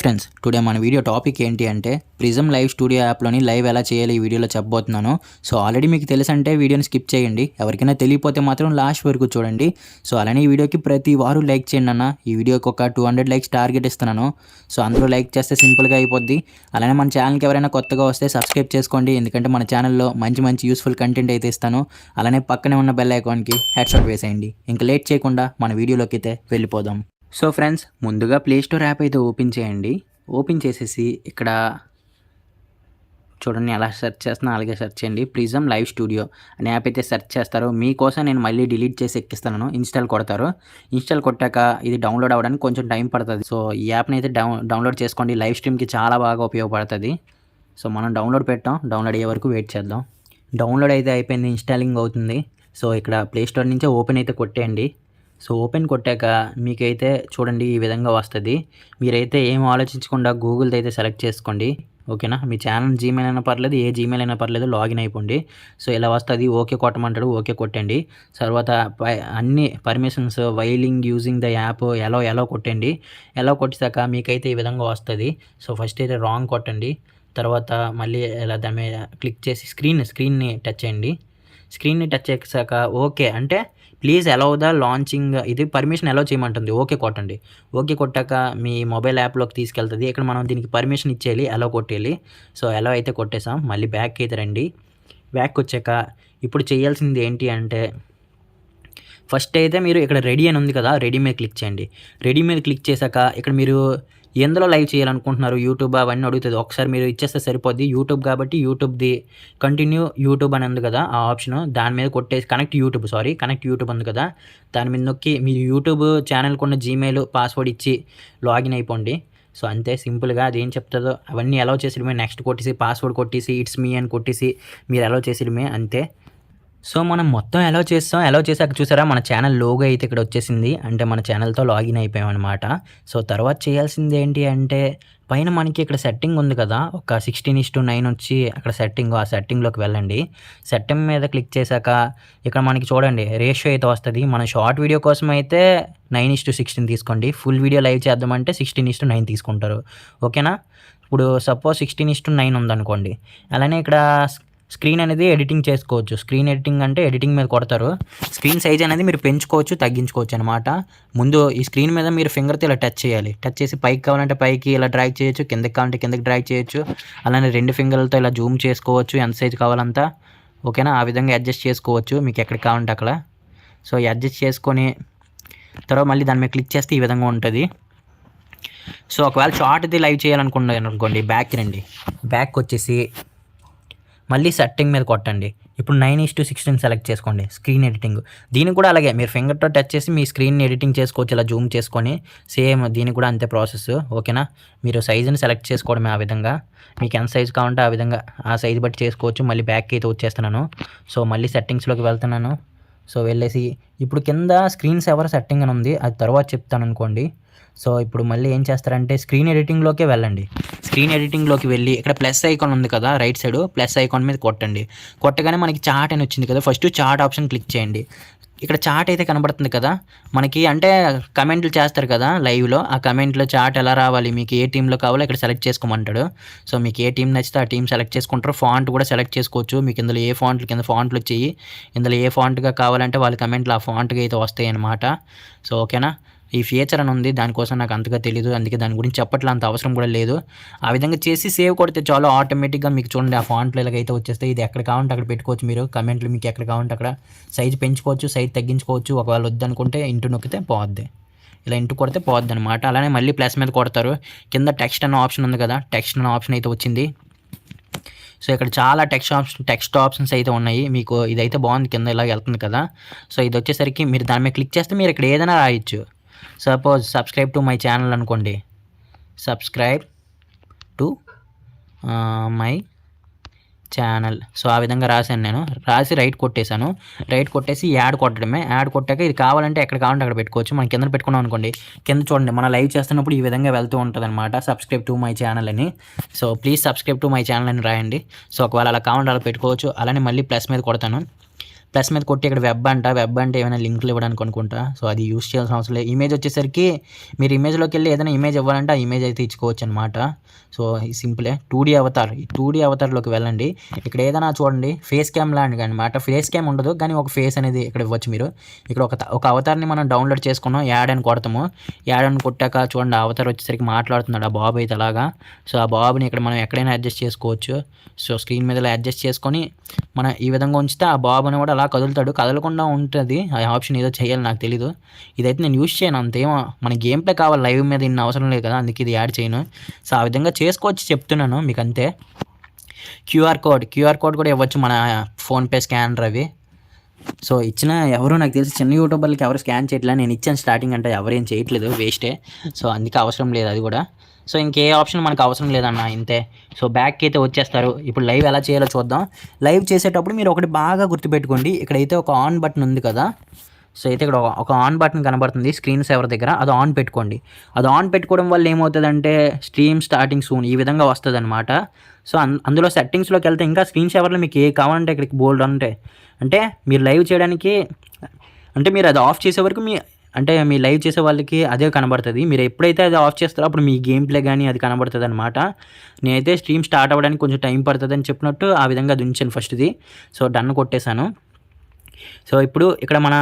Friends, today మన video topic ఏంటి అంటే ప్రిజమ్ లైవ్ స్టూడియో యాప్లోని లైవ్ ఎలా చేయాలి ఈ వీడియోలో చెప్పబోతున్నాను. సో ఆల్రెడీ మీకు తెలుసంటే వీడియోని స్కిప్ చేయండి. ఎవరికైనా తెలియకపోతే మాత్రం లాస్ట్ వరకు చూడండి. సో అలానే ఈ వీడియోకి ప్రతి వారు లైక్ చేయండి అన్న. ఈ వీడియోకి ఒక 200 లైక్స్ టార్గెట్ ఇస్తున్నాను. సో అందరూ లైక్ చేస్తే సింపుల్గా అయిపోద్ది. అలానే మన ఛానల్కి ఎవరైనా కొత్తగా వస్తే సబ్స్క్రైబ్ చేసుకోండి, ఎందుకంటే మన ఛానల్లో మంచి మంచి యూస్ఫుల్ కంటెంట్ అయితే ఇస్తాను. అలానే పక్కనే ఉన్న బెల్ ఐకాన్కి హెడ్ షాట్ వేసేయండి. ఇంకా లేట్ చేయకుండా మన వీడియోలోకి అయితే వెళ్ళిపోదాం. సో ఫ్రెండ్స్, ముందుగా ప్లే స్టోర్ యాప్ అయితే ఓపెన్ చేయండి. ఓపెన్ చేసేసి ఇక్కడ చూడండి, ఎలా సెర్చ్ చేస్తున్నా అలాగే సెర్చ్ చేయండి. ప్రిజమ్ లైవ్ స్టూడియో అనే యాప్ అయితే సెర్చ్ చేస్తారు. మీకోసం నేను మళ్ళీ డిలీట్ చేసి ఎక్కిస్తాను. ఇన్స్టాల్ కొడతారు. ఇన్స్టాల్ కొట్టాక ఇది డౌన్లోడ్ అవ్వడానికి కొంచెం టైం పడుతుంది. సో ఈ యాప్ని అయితే డౌన్లోడ్ చేసుకోండి. లైవ్ స్ట్రీమ్కి చాలా బాగా ఉపయోగపడుతుంది. సో మనం డౌన్లోడ్ పెట్టాం, డౌన్లోడ్ అయ్యే వరకు వెయిట్ చేద్దాం. డౌన్లోడ్ అయితే అయిపోయింది, ఇన్స్టాలింగ్ అవుతుంది. సో ఇక్కడ ప్లే స్టోర్ నుంచే ఓపెన్ అయితే కొట్టేయండి. సో ఓపెన్ కొట్టాక మీకైతే చూడండి ఈ విధంగా వస్తుంది. మీరైతే ఏం ఆలోచించకుండా గూగుల్ది అయితే సెలెక్ట్ చేసుకోండి, ఓకేనా. మీ ఛానల్ జీమెయిల్ అయినా పర్లేదు, ఏ జీమెయిల్ అయినా పర్లేదు, లాగిన్ అయిపోండి. సో ఇలా వస్తుంది, ఓకే కొట్టమంటాడు, ఓకే కొట్టండి. తర్వాత అన్ని permissions, wailing using the app ఎలా కొట్టండి. ఎలా కొట్టాక మీకైతే ఈ విధంగా వస్తుంది. సో ఫస్ట్ అయితే రాంగ్ కొట్టండి. తర్వాత మళ్ళీ ఇలా దాని మీద క్లిక్ చేసి స్క్రీన్ని టచ్ చేయండి. స్క్రీన్ని టచ్ చేసాక ఓకే అంటే ప్లీజ్ అలౌ ద లాంచింగ్, ఇది పర్మిషన్ అలౌ చేయమంటుంది. ఓకే కొట్టండి. ఓకే కొట్టాక మీ మొబైల్ యాప్లోకి తీసుకెళ్తుంది. ఇక్కడ మనం దీనికి పర్మిషన్ ఇచ్చేయాలి, అలౌ కొట్టేయాలి. సో అలౌ అయితే కొట్టేసాం. మళ్ళీ బ్యాక్ అయితే రండి. బ్యాక్ వచ్చాక ఇప్పుడు చేయాల్సింది ఏంటి అంటే, ఫస్ట్ అయితే మీరు ఇక్కడ రెడీ అని ఉంది కదా, రెడీ మీద క్లిక్ చేయండి. రెడీ మీద క్లిక్ చేశాక ఇక్కడ మీరు ఎందులో లైవ్ చేయాలనుకుంటున్నారు, యూట్యూబ్ అవన్నీ అడుగుతుంది. ఒకసారి మీరు ఇచ్చేస్తే సరిపోద్ది. యూట్యూబ్ కాబట్టి యూట్యూబ్ది కంటిన్యూ యూట్యూబ్ అని ఉంది కదా, ఆ ఆప్షన్ దాని మీద కొట్టేసి కనెక్ట్ యూట్యూబ్ ఉంది కదా, దాని మీద నొక్కి మీరు యూట్యూబ్ ఛానల్కి ఉన్న జీమెయిల్ పాస్వర్డ్ ఇచ్చి లాగిన్ అయిపోండి. సో అంతే సింపుల్గా అది ఏం చెప్తుందో అవన్నీ అలౌ చేసేయడమే. నెక్స్ట్ కొట్టేసి పాస్వర్డ్ కొట్టేసి ఇట్స్ మీ అని కొట్టేసి మీరు అలౌ చేసేయడమే, అంతే. సో మనం మొత్తం అలౌ చేసాక చూసారా మన ఛానల్ లోగో అయితే ఇక్కడ వచ్చేసింది. అంటే మన ఛానల్తో లాగిన్ అయిపోయాం అనమాట. సో తర్వాత చేయాల్సింది ఏంటి అంటే, పైన మనకి ఇక్కడ సెట్టింగ్ ఉంది కదా, ఒక 16:9 వచ్చి అక్కడ ఆ సెట్టింగ్లోకి వెళ్ళండి. సెట్టింగ్ మీద క్లిక్ చేశాక ఇక్కడ మనకి చూడండి రేషియో అయితే వస్తుంది. మన షార్ట్ వీడియో కోసం అయితే 9:16 తీసుకోండి. ఫుల్ వీడియో లైవ్ చేద్దామంటే 16:9 తీసుకుంటారు, ఓకేనా. ఇప్పుడు సపోజ్ 16:9 ఉందనుకోండి. అలానే ఇక్కడ స్క్రీన్ అనేది ఎడిటింగ్ చేసుకోవచ్చు. స్క్రీన్ ఎడిటింగ్ అంటే ఎడిటింగ్ మీద కొడతారు. స్క్రీన్ సైజ్ అనేది మీరు పెంచుకోవచ్చు, తగ్గించుకోవచ్చు అనమాట. ముందు ఈ స్క్రీన్ మీద మీరు ఫింగర్తో ఇలా టచ్ చేయాలి. టచ్ చేసి పైకి కావాలంటే పైకి ఇలా డ్రాగ్ చేయొచ్చు, కిందకి కావాలంటే కిందకి డ్రాగ్ చేయొచ్చు. అలానే 2 ఫింగర్లతో ఇలా జూమ్ చేసుకోవచ్చు, ఎంత సైజ్ కావాలంతా, ఓకేనా. ఆ విధంగా అడ్జస్ట్ చేసుకోవచ్చు మీకు ఎక్కడ కావాలంటే అక్కడ. సో అడ్జస్ట్ చేసుకొని తర్వాత మళ్ళీ దాని మీద క్లిక్ చేస్తే ఈ విధంగా ఉంటుంది. సో ఒకవేళ షార్ట్ది లైవ్ చేయాలనుకున్నాను అనుకోండి, బ్యాక్ రండి. బ్యాక్ వచ్చేసి మళ్ళీ సెట్టింగ్ మీద కొట్టండి. ఇప్పుడు 9:16 సెలెక్ట్ చేసుకోండి, స్క్రీన్ ఎడిటింగ్. దీనికి కూడా అలాగే మీరు ఫింగర్తో టచ్ చేసి మీ స్క్రీన్ ఎడిటింగ్ చేసుకోవచ్చు, ఇలా జూమ్ చేసుకొని. సేమ్ దీనికి కూడా అంతే ప్రాసెస్, ఓకేనా. మీరు సైజుని సెలెక్ట్ చేసుకోవడమే ఆ విధంగా. మీకు ఎంత సైజు కావాలంటే ఆ విధంగా ఆ సైజు బట్టి చేసుకోవచ్చు. మళ్ళీ బ్యాక్ అయితే వచ్చేస్తున్నాను. సో మళ్ళీ సెట్టింగ్స్లోకి వెళ్తున్నాను. సో వెళ్ళేసి ఇప్పుడు కింద స్క్రీన్ సేవర్ సెట్టింగ్ అని ఉంది, అది తర్వాత చెప్తాను అనుకోండి. సో ఇప్పుడు మళ్ళీ ఏం చేస్తారంటే స్క్రీన్ ఎడిటింగ్లోకే వెళ్ళండి. స్క్రీన్ ఎడిటింగ్లోకి వెళ్ళి ఇక్కడ ప్లస్ ఐకాన్ ఉంది కదా, రైట్ సైడ్ ప్లస్ ఐకాన్ మీద కొట్టండి. కొట్టగానే మనకి చార్ట్ అని వచ్చింది కదా, ఫస్ట్ చార్ట్ ఆప్షన్ క్లిక్ చేయండి. ఇక్కడ చార్ట్ అయితే కనబడుతుంది కదా మనకి, అంటే కమెంట్లు చేస్తారు కదా లైవ్లో, ఆ కమెంట్లో చార్ట్ ఎలా రావాలి, మీకు ఏ టీంలో కావాలో ఇక్కడ సెలెక్ట్ చేసుకోమంటాడు. సో మీకు ఏ టీం నచ్చితే ఆ టీం సెలెక్ట్ చేసుకుంటారు. ఫాంట్ కూడా సెలెక్ట్ చేసుకోవచ్చు. మీకు ఇందులో ఏ ఫాంట్లు కింద ఫాంట్లు వచ్చాయి, ఇందులో ఏ ఫాంట్గా కావాలంటే వాళ్ళ కమెంట్లు ఆ ఫాంట్గా అయితే వస్తాయి అన్నమాట. సో ఓకేనా. ఈ ఫీచర్ అని ఉంది, దానికోసం నాకు అంతగా తెలియదు, అందుకే దాని గురించి చెప్పట్లే, అంత అవసరం కూడా లేదు. ఆ విధంగా చేసి సేవ్ కొడితే చాలా ఆటోమేటిక్గా మీకు చూడండి ఆ ఫాంట్లు ఇలాగైతే వచ్చేస్తాయి. ఇది ఎక్కడ కావాలంటే అక్కడ పెట్టుకోవచ్చు మీరు. కమెంట్లు మీకు ఎక్కడ కావాలంటే అక్కడ సైజ్ పెంచుకోవచ్చు, సైజ్ తగ్గించుకోవచ్చు. ఒకవేళ వద్దనుకుంటే ఇంటూ నొక్కితే పోద్ది, ఇలా ఇంటూ కొడితే పోద్ది అనమాట. అలానే మళ్ళీ ప్లస్ మీద కొడతారు. కింద టెక్స్ట్ అన్న ఆప్షన్ ఉంది కదా, టెక్స్ట్ అన్న ఆప్షన్ అయితే వచ్చింది. సో ఇక్కడ చాలా టెక్స్ట్ ఆప్షన్స్ అయితే ఉన్నాయి. మీకు ఇదైతే బాగుంది, కింద ఇలా వెళ్తుంది కదా. సో ఇది వచ్చేసరికి మీరు దాని మీద క్లిక్ చేస్తే మీరు ఇక్కడ ఏదైనా రాయొచ్చు. Suppose subscribe to my channel అనుకోండి, subscribe to my channel. So ఆ విధంగా రాశాను నేను. రాసి రైట్ కొట్టేశాను. రైట్ కొట్టేసి యాడ్ కొట్టడమే. యాడ్ కొట్టాక ఇది కావాలంటే ఎక్కడ కావాలంటే అక్కడ పెట్టుకోవచ్చు. మనం కింద పెట్టుకున్నాం అనుకోండి, కింద చూడండి మన లైవ్ చేస్తున్నప్పుడు ఈ విధంగా వెళ్తూ ఉంటుంది అనమాట, సబ్స్క్రైబ్ టు మై ఛానల్ అని. So please subscribe to my channel అని రాయండి. సో ఒకవేళ అలా కావాలంటే అలా పెట్టుకోవచ్చు. అలానే మళ్ళీ ప్లస్ మీద కొడతాను. ప్లస్ మీద కొట్టి ఇక్కడ వెబ్ అంటే ఏమైనా లింకులు ఇవ్వడానికి అనుకుంటా. సో అది యూస్ చేయాల్సిన అవసరం లేదు. ఇమేజ్ వచ్చేసరికి మీరు ఇమేజ్లోకి వెళ్ళి ఏదైనా ఇమేజ్ ఇవ్వాలంటే ఆ ఇమేజ్ అయితే ఇచ్చుకోవచ్చు అనమాట. సో ఇది సింపులే. 2D అవతార్, ఈ 2D అవతార్లోకి వెళ్ళండి. ఇక్కడ ఏదైనా చూడండి ఫేస్ క్యామ్ లాంటిది అనమాట. ఫేస్ క్యామ్ ఉండదు కానీ ఒక ఫేస్ అనేది ఇక్కడ ఇవ్వచ్చు మీరు. ఇక్కడ ఒక అవతార్ని మనం డౌన్లోడ్ చేసుకున్నాం, యాడ్ అని కొడతాము. యాడ్ అని కొట్టాక చూడండి అవతార్ వచ్చేసరికి మాట్లాడుతున్నాడు ఆ బాబు అయితే అలాగా. సో ఆ బాబుని ఇక్కడ మనం ఎక్కడైనా అడ్జస్ట్ చేసుకోవచ్చు. సో స్క్రీన్ మీద అడ్జస్ట్ చేసుకొని మనం ఈ విధంగా ఉంచితే ఆ బాబుని కూడా అలా కదులుతాడు, కదలకుండా ఉంటుంది. ఆ ఆప్షన్ ఏదో చేయాలి, నాకు తెలీదు. ఇదైతే నేను యూస్ చేయను అంతేమో, మన గేమ్ ప్లే కావాలి, లైవ్ మీద ఇన్ని అవసరం లేదు కదా, అందుకే ఇది యాడ్ చేయను. సో ఆ విధంగా చేసుకోవచ్చు చెప్తున్నాను మీకు అంతే. క్యూఆర్ కోడ్ కూడా ఇవ్వచ్చు, మన ఫోన్పే స్కానర్ అవి. సో ఇచ్చిన ఎవరు నాకు తెలిసి చిన్న యూట్యూబర్లకి ఎవరు స్కాన్ చేయట్లేదు. నేను ఇచ్చాను స్టార్టింగ్ అంటే ఎవరేం చేయట్లేదు, వేస్టే. సో అందుకే అవసరం లేదు అది కూడా. సో ఇంకే ఆప్షన్ మనకు అవసరం లేదన్న, ఇంతే. సో బ్యాక్కి అయితే వచ్చేస్తారు. ఇప్పుడు లైవ్ ఎలా చేయాలో చూద్దాం. లైవ్ చేసేటప్పుడు మీరు ఒకటి బాగా గుర్తుపెట్టుకోండి, ఇక్కడైతే ఒక ఆన్ బటన్ ఉంది కదా. సో అయితే ఇక్కడ ఒక ఆన్ బటన్ కనబడుతుంది స్క్రీన్ సేవర్ దగ్గర, అది ఆన్ పెట్టుకోండి. అది ఆన్ పెట్టుకోవడం వల్ల ఏమవుతుందంటే స్ట్రీమ్ స్టార్టింగ్ సూన్ ఈ విధంగా వస్తుంది అనమాట. సో అందులో సెట్టింగ్స్లోకి వెళ్తే ఇంకా స్క్రీన్ సేవర్లో మీకు ఏ కావాలంటే ఇక్కడికి బోల్డ్ అంటే మీరు లైవ్ చేయడానికి, అంటే మీరు అది ఆఫ్ చేసే వరకు మీ లైవ్ చేసే వాళ్ళకి అదే కనబడుతుంది. మీరు ఎప్పుడైతే అది ఆఫ్ చేస్తారో అప్పుడు మీ గేమ్ ప్లే కానీ అది కనబడుతుంది అనమాట. నేనైతే స్ట్రీమ్ స్టార్ట్ అవ్వడానికి కొంచెం టైం పడుతుంది అని చెప్పినట్టు ఆ విధంగా అది ఉంచాను ఫస్ట్ది. So done కొట్టేశాను. సో ఇప్పుడు ఇక్కడ మన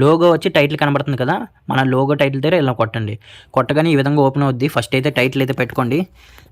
లోగో వచ్చి టైటిల్ కనబడుతుంది కదా, మన లోగో టైటిల్ దగ్గర ఇలా కొట్టండి. కొట్టగానే ఈ విధంగా ఓపెన్ అవుద్ది. ఫస్ట్ అయితే టైటిల్ అయితే పెట్టుకోండి.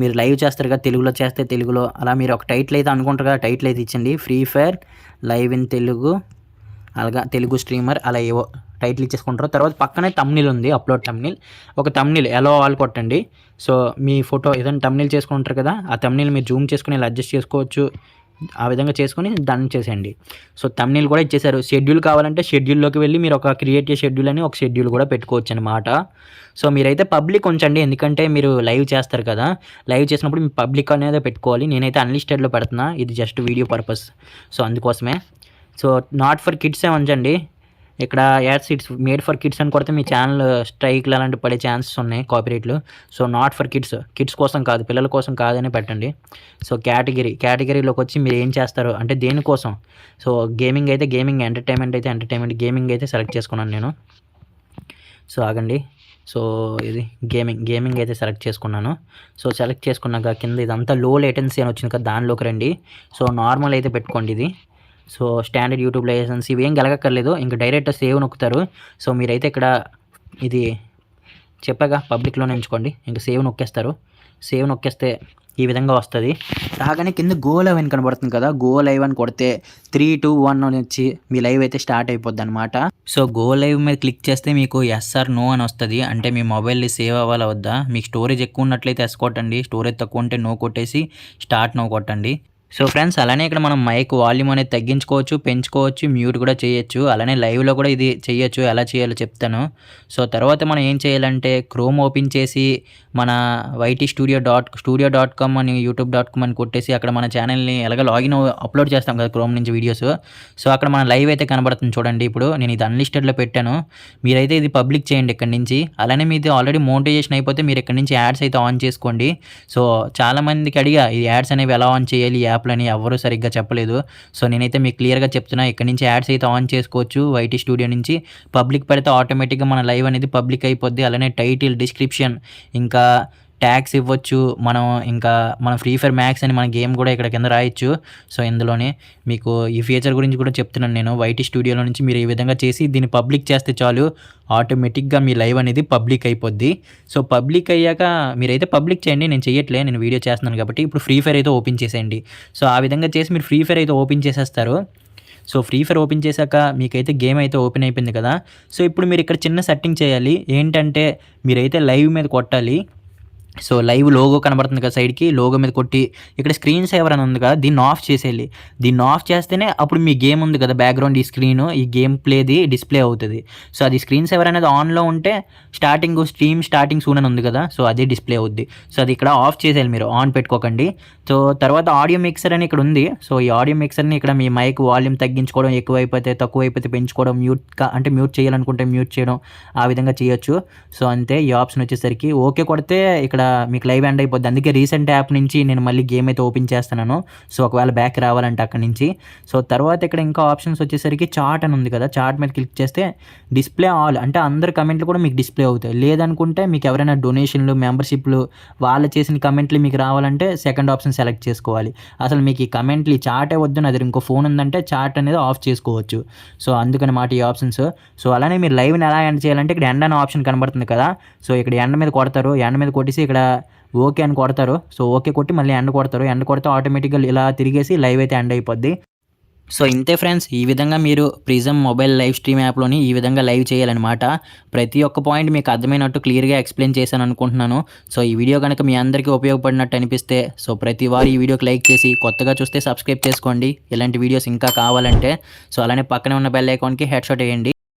మీరు లైవ్ చేస్తారు కదా, తెలుగులో చేస్తే తెలుగులో అలా మీరు ఒక టైటిల్ అయితే అనుకుంటారు కదా, టైటిల్ అయితే ఇచ్చండి. Free fire live in Telugu, అలాగా తెలుగు స్ట్రీమర్ అలా ఏవో టైటిల్ ఇచ్చేసుకుంటారు. తర్వాత పక్కనే తమ్నీల్ ఉంది, అప్లోడ్ తమ్నీల్. ఒక తమ్నీల్ ఎలా ఆల్ కొట్టండి. సో మీ ఫోటో ఏదైనా తమ్నీల్ చేసుకుంటారు కదా, ఆ తమ్నీల్ మీరు జూమ్ చేసుకుని ఇలా అడ్జస్ట్ చేసుకోవచ్చు. ఆ విధంగా చేసుకొని డన్ చేసేయండి. సో తమ్నీల్ కూడా ఇచ్చేసారు. షెడ్యూల్ కావాలంటే షెడ్యూల్లోకి వెళ్ళి మీరు ఒక క్రియేట్ షెడ్యూల్ అని ఒక షెడ్యూల్ కూడా పెట్టుకోవచ్చు అనమాట. సో మీరైతే పబ్లిక్ ఉంచండి, ఎందుకంటే మీరు లైవ్ చేస్తారు కదా, లైవ్ చేసినప్పుడు మీ పబ్లిక్ అనేది పెట్టుకోవాలి. నేనైతే అన్లిస్టెడ్లో పెడుతున్నా, ఇది జస్ట్ వీడియో పర్పస్. సో అందుకోసమే. సో నాట్ ఫర్ కిడ్సే ఉంచండి. ఇక్కడ ads it's made for kids అని కొడితే మీ ఛానల్ స్ట్రైక్లు అలాంటి పడే ఛాన్సెస్ ఉన్నాయి, కాపీరైట్లు. సో నాట్ ఫర్ కిడ్స్ కోసం కాదు, పిల్లల కోసం కాదని పెట్టండి. సో కేటగిరీలోకి వచ్చి మీరు ఏం చేస్తారు అంటే దేనికోసం. సో గేమింగ్ అయితే గేమింగ్, ఎంటర్టైన్మెంట్ అయితే ఎంటర్టైన్మెంట్. గేమింగ్ అయితే సెలెక్ట్ చేసుకున్నాను నేను. సో ఆగండి. సో ఇది గేమింగ్ అయితే సెలెక్ట్ చేసుకున్నాను. సో సెలెక్ట్ చేసుకున్నాక కింద ఇదంతా లో లేటెన్సీ అని వచ్చింది కదా, దానిలోకి రండి. సో నార్మల్ అయితే పెట్టుకోండి ఇది. సో స్టాండర్డ్ యూట్యూబ్ లైసెన్స్ ఇవేం గెలగక్కర్లేదు, ఇంకా డైరెక్ట్ సేవ్ నొక్కుతారు. సో మీరైతే ఇక్కడ ఇది చెప్పాగా పబ్లిక్లోనే ఎంచుకోండి, ఇంకా సేవ్ నొక్కేస్తారు. సేవ్ నొక్కేస్తే ఈ విధంగా వస్తుంది. రాగానే కింద గో లైవ్ అని కనబడుతుంది కదా, గో లైవ్ అని కొడితే 3, 2, 1 అని వచ్చి మీ లైవ్ అయితే స్టార్ట్ అయిపోద్ది అనమాట. సో గో లైవ్ మీద క్లిక్ చేస్తే మీకు ఎస్ ఆర్ నో అని వస్తుంది, అంటే మీ మొబైల్ని సేవ్ అవ్వాలా వద్దా. మీకు స్టోరేజ్ ఎక్కువ ఉన్నట్లయితే ఎస్ కొట్టండి, స్టోరేజ్ తక్కువ ఉంటే నో కొట్టేసి స్టార్ట్ నో కొట్టండి. సో ఫ్రెండ్స్ అలానే ఇక్కడ మనం మైక్ వాల్యూమ్ అనేది తగ్గించుకోవచ్చు, పెంచుకోవచ్చు, మ్యూట్ కూడా చేయొచ్చు. అలానే లైవ్లో కూడా ఇది చేయొచ్చు, ఎలా చేయాలో చెప్తాను. సో తర్వాత మనం ఏం చేయాలంటే క్రోమ్ ఓపెన్ చేసి మన YTstudio.com అని youtube.com అని కొట్టేసి అక్కడ మన ఛానల్ని ఎలాగ లాగిన్ అప్లోడ్ చేస్తాం కదా క్రోమ్ నుంచి వీడియోస్. సో అక్కడ మన లైవ్ అయితే కనబడుతుంది చూడండి. ఇప్పుడు నేను ఇది అన్లిస్టెడ్లో పెట్టాను, మీరైతే ఇది పబ్లిక్ చేయండి ఇక్కడ నుంచి. అలానే మీది ఆల్రెడీ మోనిటైజేషన్ అయిపోతే మీరు ఇక్కడ నుంచి యాడ్స్ అయితే ఆన్ చేసుకోండి. సో చాలామందికి అడిగా ఈ యాడ్స్ అనేవి ఎలా ఆన్ చేయాలి యాప్లని, ఎవరు సరిగ్గా చెప్పలేదు. సో నేనైతే మీకు క్లియర్గా చెప్తున్నా, ఇక్కడ నుంచి యాడ్స్ అయితే ఆన్ చేసుకోవచ్చు. YT స్టూడియో నుంచి పబ్లిక్ పెడితే ఆటోమేటిక్గా మన లైవ్ అనేది పబ్లిక్ అయిపోద్ది. అలానే టైటిల్, డిస్క్రిప్షన్, ఇంకా ట్యాగ్స్ ఇవ్వచ్చు మనం. ఇంకా మన ఫ్రీ ఫైర్ మ్యాక్స్ అని మన గేమ్ కూడా ఇక్కడ కింద రాయొచ్చు. సో ఇందులోనే మీకు ఈ ఫీచర్ గురించి కూడా చెప్తున్నాను నేను. YT స్టూడియోలో నుంచి మీరు ఈ విధంగా చేసి దీన్ని పబ్లిక్ చేస్తే చాలు, ఆటోమేటిక్గా మీ లైవ్ అనేది పబ్లిక్ అయిపోద్ది. సో పబ్లిక్ అయ్యాక మీరైతే పబ్లిక్ చేయండి, నేను చేయట్లే, నేను వీడియో చేస్తున్నాను కాబట్టి. ఇప్పుడు ఫ్రీ ఫైర్ అయితే ఓపెన్ చేసేయండి. సో ఆ విధంగా చేసి మీరు ఫ్రీ ఫైర్ అయితే ఓపెన్ చేసేస్తారు. సో ఫ్రీ ఫైర్ ఓపెన్ చేశాక మీకైతే గేమ్ అయితే ఓపెన్ అయిపోయింది కదా. సో ఇప్పుడు మీరు ఇక్కడ చిన్న సెట్టింగ్ చేయాలి. ఏంటంటే మీరైతే లైవ్ మీద కొట్టాలి. సో లైవ్ లోగో కనబడుతుంది కదా సైడ్కి, లోగో మీద కొట్టి ఇక్కడ స్క్రీన్ సేవర్ అని ఉంది కదా, దీన్ని ఆఫ్ చేసేయాలి. దీన్ని ఆఫ్ చేస్తేనే అప్పుడు మీ గేమ్ ఉంది కదా బ్యాక్గ్రౌండ్, ఈ స్క్రీన్, ఈ గేమ్ ప్లేది డిస్ప్లే అవుతుంది. సో అది స్క్రీన్ సేవర్ అనేది ఆన్లో ఉంటే స్ట్రీమ్ స్టార్టింగ్ సూన్ అని ఉంది కదా, సో అదే డిస్ప్లే అవుద్ది. సో అది ఇక్కడ ఆఫ్ చేసేయాలి, మీరు ఆన్ పెట్టుకోకండి. సో తర్వాత ఆడియో మిక్సర్ అని ఇక్కడ ఉంది. సో ఈ ఆడియో మిక్సర్ని ఇక్కడ మీ మైక్ వాల్యూమ్ తగ్గించుకోవడం, ఎక్కువైపోతే తక్కువైపోతే పెంచుకోవడం, మ్యూట్ చేయాలనుకుంటే మ్యూట్ చేయడం, ఆ విధంగా చేయొచ్చు. సో అంతే, ఈ ఆప్షన్ వచ్చేసరికి ఓకే కొడితే ఇక్కడ మీకు లైవ్ ఎండ్ అయిపోద్ది. అందుకే రీసెంట్ యాప్ నుంచి నేను మళ్ళీ గేమ్ అయితే ఓపెన్ చేస్తున్నాను. సో, ఒకవేళ బ్యాక్ రావాలంటే అక్కడి నుంచి. సో, తర్వాత ఇక్కడ ఇంకా ఆప్షన్స్ వచ్చేసరికి చాట్ అని ఉంది కదా! చాట్ మీద క్లిక్ చేస్తే డిస్‌ప్లే ఆల్ అంటే అందరి కమెంట్లు కూడా మీకు డిస్‌ప్లే అవుతాయి. లేదనుకుంటే మీకు ఎవరైనా డొనేషన్‌లు, మెంబర్‌షిప్‌లు వాళ్ళు చేసిన కమెంట్లు మీకు రావాలంటే సెకండ్ ఆప్షన్ సెలెక్ట్ చేసుకోవాలి. అసలు మీకు ఈ కమెంట్లు, ఈ చాటే వద్దు నా దగ్గర ఇంకో ఫోన్ ఉందంటే చాట్ అనేది ఆఫ్ చేసుకోవచ్చు. సో, అందుకనమాట ఈ ఆప్షన్స్. సో, అలానే మీరు లైవ్‌ని ఎలా ఎండ్ చేయాలంటే ఇక్కడ ఎండ్ అనే ఆప్షన్ కనబడుతుంది కదా! సో, ఇక్కడ ఎండ్ మీద కొడతారు. ఎండ్ మీద కొట్టేసి ఇక్కడ ఓకే అని కొడతారు. సో, ఓకే కొట్టి మళ్ళీ ఎండ్ కొడతారు. ఎండ్ కొడితే ఆటోమేటిక్‌గా ఇలా తిరిగేసి లైవ్ అయితే ఎండ్ అయిపోద్ది. సో, ఇంతే ఫ్రెండ్స్. ఈ విధంగా మీరు ప్రిజమ్ మొబైల్ లైవ్ స్ట్రీమ్ యాప్‌లోని ఈ విధంగా లైవ్ చేయాలనమాట. ప్రతి ఒక్క పాయింట్ మీకు అర్థమైనట్టు క్లియర్‌గా ఎక్స్‌ప్లెయిన్ చేశాననుకుంటున్నాను. సో, ఈ వీడియో గనక మీ అందరికీ ఉపయోగపడినట్టు అనిపిస్తే సో, ప్రతి వారు ఈ వీడియోకి లైక్ చేసి కొత్తగా చూస్తే సబ్స్క్రైబ్ చేసుకోండి. ఇలాంటి వీడియోస్ ఇంకా కావాలంటే. సో, అలానే పక్కనే ఉన్న బెల్ ఐకాన్‌కి హెడ్ షాట్ ఎయండి.